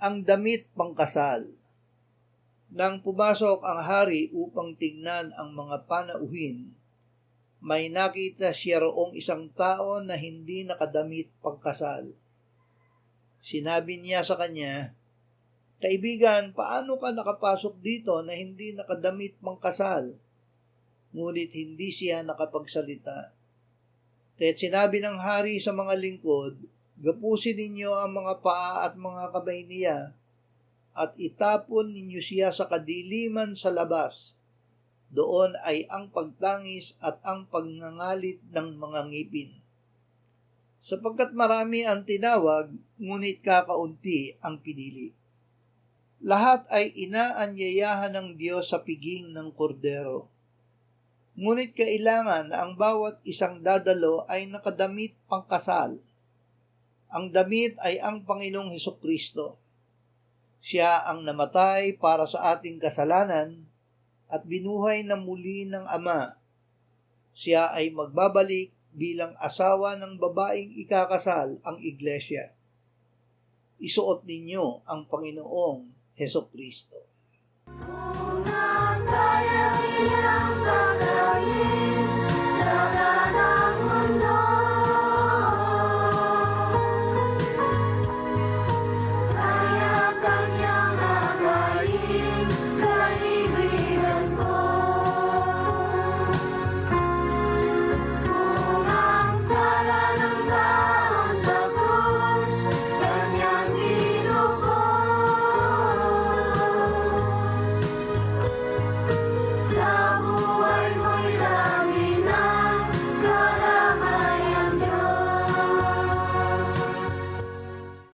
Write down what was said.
ang damit pangkasal. Nang pumasok ang hari upang tignan ang mga panauhin, may nakita siya roong isang tao na hindi nakadamit pangkasal. Sinabi niya sa kanya, "Kaibigan, paano ka nakapasok dito na hindi nakadamit pangkasal?" Ngunit hindi siya nakapagsalita. Kaya't sinabi ng hari sa mga lingkod, "Gapusin ninyo ang mga paa at mga kamay niya, at itapon ninyo siya sa kadiliman sa labas. Doon ay ang pagtangis at ang pagngangalit ng mga ngipin. Sapagkat marami ang tinawag, ngunit kakaunti ang pinili." Lahat ay inaanyayahan ng Diyos sa piging ng kordero. Ngunit kailangan na ang bawat isang dadalo ay nakadamit pangkasal. Ang damit ay ang Panginoong Hesukristo. Siya ang namatay para sa ating kasalanan at binuhay na muli ng Ama. Siya ay magbabalik bilang asawa ng babaeng ikakasal, ang Iglesia. Isuot ninyo ang Panginoong Hesukristo. Kung ang kaya